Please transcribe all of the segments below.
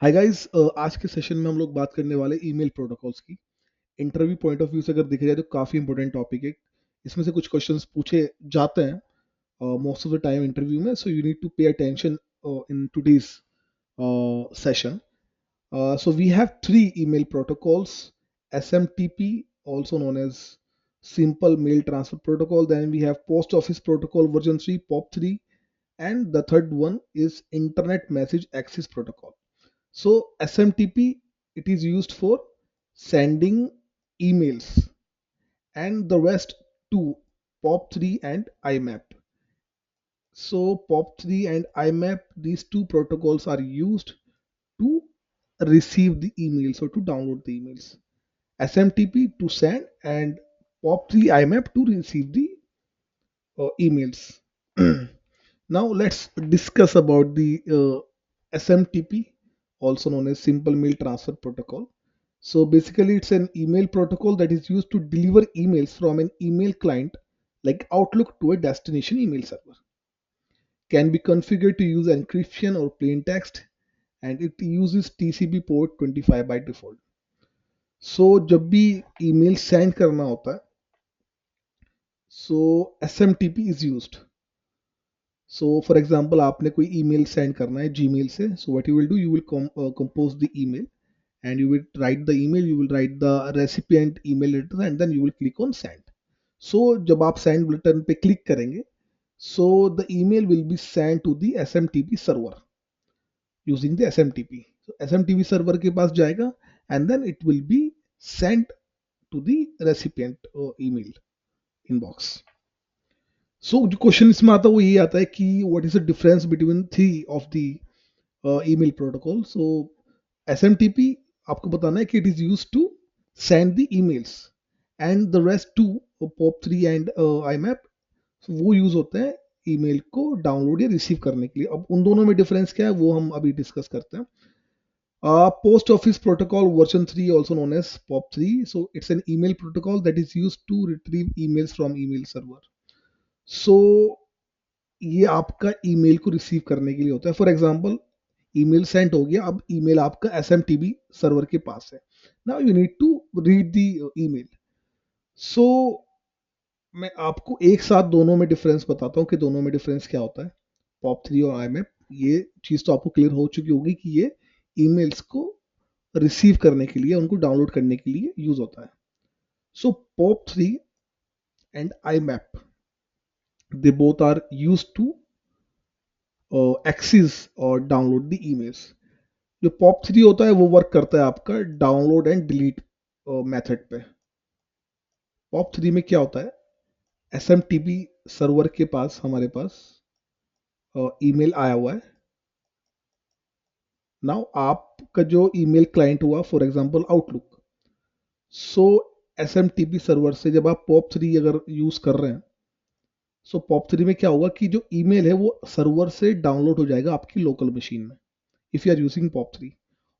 Hi guys, आज के session में हम लोग बात करने वाले ईमेल प्रोटोकॉल्स की। इंटरव्यू पॉइंट ऑफ व्यू से अगर देखा जाए तो काफ़ी इंपॉर्टेंट टॉपिक है। इसमें से कुछ क्वेश्चंस पूछे जाते हैं most of the time interview में, so you need to pay attention in today's session. So we have three email protocols: SMTP, also known as Simple Mail Transfer Protocol. Then we have Post Office Protocol version 3, POP3, and the third one is Internet Message Access Protocol. So SMTP, it is used for sending emails, and the rest two, POP3 and IMAP. So POP3 and IMAP, these two protocols are used to receive the emails or to download the emails. SMTP to send and POP3 IMAP to receive the emails. Now let's discuss about the SMTP, also known as Simple Mail Transfer Protocol. So basically, it's an email protocol that is used to deliver emails from an email client like Outlook to a destination email server. Can be configured to use encryption or plain text, and it uses TCP port 25 by default. So जब भी email send करना होता है, so SMTP is used. So for example, आपने कोई email send करना है Gmail से, so what you will do, you will compose the email and you will write the email, you will write the recipient email address and then you will click on send. So जब आप send button पे click करेंगे, so the email will be sent to the SMTP server using the SMTP. So SMTP server के पास जाएगा and then it will be sent to the recipient email inbox. So जो question इसमें आता है वो ये आता है कि what is the difference between three of the email protocol. So SMTP आपको बताना है कि it is use to send the emails and the rest to POP3 and IMAP वो यूज होते हैं ईमेल को डाउनलोड या रिसीव करने के लिए. अब उन दोनों में डिफरेंस क्या है वो हम अभी डिस्कस करते हैं. Post Office Protocol version 3, also known as POP3. So it's an email protocol that is used to retrieve emails from email server. So ये आपका ईमेल को रिसीव करने के लिए होता है. फॉर एग्जाम्पल, ईमेल सेंड हो गया, अब ईमेल आपका SMTP सर्वर के पास है. Now you need to read the email. So मैं आपको एक साथ दोनों में डिफरेंस बताता हूँ कि दोनों में डिफरेंस क्या होता है, POP3 और IMAP. ये चीज़ तो आपको क्लियर हो चुकी होगी कि ये ईमेल्स को रिसीव करने के लिए, उनको डाउनलोड करने के लिए यूज होता है. सो POP3 and IMAP, they both are used to access और डाउनलोड द ईमेल्स. जो POP3 होता है वो वर्क करता है आपका डाउनलोड एंड डिलीट मेथड पे. POP3 में क्या होता है, SMTP सर्वर के पास हमारे पास ईमेल आया हुआ है. नाउ आपका जो ईमेल क्लाइंट हुआ, for example outlook, so SMTP server से जब आप POP3 अगर यूज कर रहे हैं, सो POP3 में क्या होगा कि जो ईमेल है वो सर्वर से डाउनलोड हो जाएगा आपकी लोकल मशीन में if you are using POP3.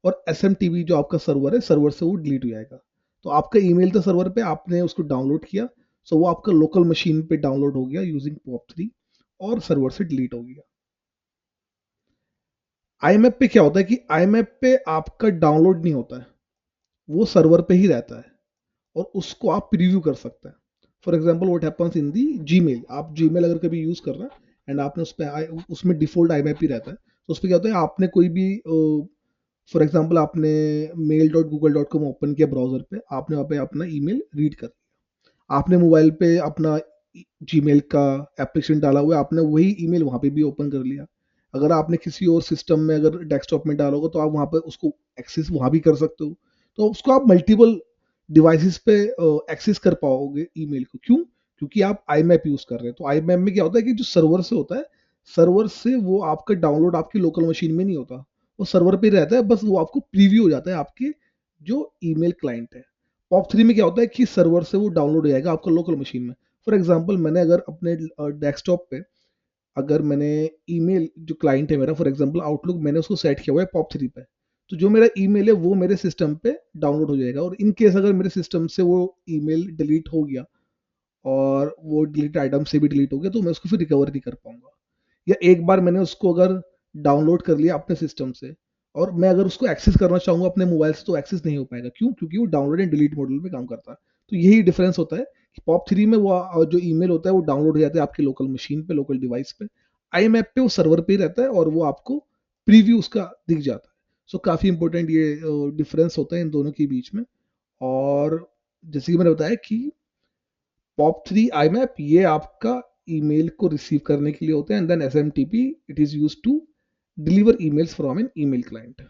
और SMTP जो आपका सर्वर है, सर्वर से वो डिलीट हो जाएगा. तो आपका ईमेल था सर्वर पे, आपने उसको डाउनलोड किया, सो वो आपका लोकल मशीन पे डाउनलोड हो गया यूजिंग POP3 और सर्वर से डिलीट हो गया. IMAP पे क्या होता है कि IMAP पे आपका डाउनलोड नहीं होता है, वो सर्वर पे ही रहता है और उसको आप प्रीव्यू कर सकते हैं. For example what happens in the Gmail, आप जीमेल अगर कभी यूज कर रहे हैं एंड आपने उस पर, उसमें डिफॉल्ट IMAP ही रहता है, तो उस पर क्या होता है, आपने कोई भी, फॉर एग्जाम्पल आपने mail.google.com ओपन किया ब्राउजर पे, आपने वहाँ पे अपना ईमेल रीड कर लिया, आपने मोबाइल पे अपना जीमेल का एप्लीकेशन डाला हुआ है, आपने वही ईमेल वहाँ पे भी ओपन कर लिया. अगर आपने किसी और सिस्टम में अगर डेस्कटॉप में डाला होगा तो आप वहाँ पे उसको एक्सेस वहाँ भी कर सकते हो. तो उसको आप मल्टीपल डिवाइसेस पे एक्सेस कर पाओगे ईमेल को. क्यों? क्योंकि आप IMAP यूज कर रहे हैं. तो IMAP में क्या होता है कि जो सर्वर से होता है, सर्वर से वो आपका डाउनलोड आपकी लोकल मशीन में नहीं होता, वो सर्वर पे रहता है, बस वो आपको प्रीव्यू हो जाता है आपके जो ईमेल क्लाइंट है. POP3 में क्या होता है कि सर्वर से वो डाउनलोड हो जाएगा आपका लोकल मशीन में. फॉर एग्जाम्पल, मैंने अगर अपने डेस्कटॉप पे अगर मैंने ईमेल, जो क्लाइंट है मेरा, फॉर एग्जांपल आउटलुक, मैंने उसको सेट किया हुआ है POP3 पे, तो जो मेरा ईमेल है वो मेरे सिस्टम पे डाउनलोड हो जाएगा. और इन केस अगर मेरे सिस्टम से वो ईमेल डिलीट हो गया और वो डिलीट आइटम से भी डिलीट हो गया, तो मैं उसको फिर रिकवर नहीं कर पाऊंगा. या एक बार मैंने उसको अगर डाउनलोड कर लिया अपने सिस्टम से और मैं अगर उसको एक्सेस करना चाहूंगा अपने मोबाइल से तो एक्सेस नहीं हो पाएगा। क्यों? क्योंकि वो डाउनलोड एंड डिलीट मॉडल में काम करता है। तो यही डिफरेंस होता है कि पॉप थ्री में वो जो ईमेल होता है वो डाउनलोड हो जाता है आपके लोकल मशीन पे, लोकल डिवाइस पे। आई मैप पे वो सर्वर पे ही रहता है और वो आपको प्रीव्यू उसका दिख जाता है। सो काफी इंपॉर्टेंट ये डिफरेंस होता है इन दोनों के बीच में। और जैसे कि मैंने बताया कि पॉप थ्री आई मैप ये आपका ईमेल को रिसीव करने के लिए होते हैं, and then S M T P it is use to deliver emails from an email client.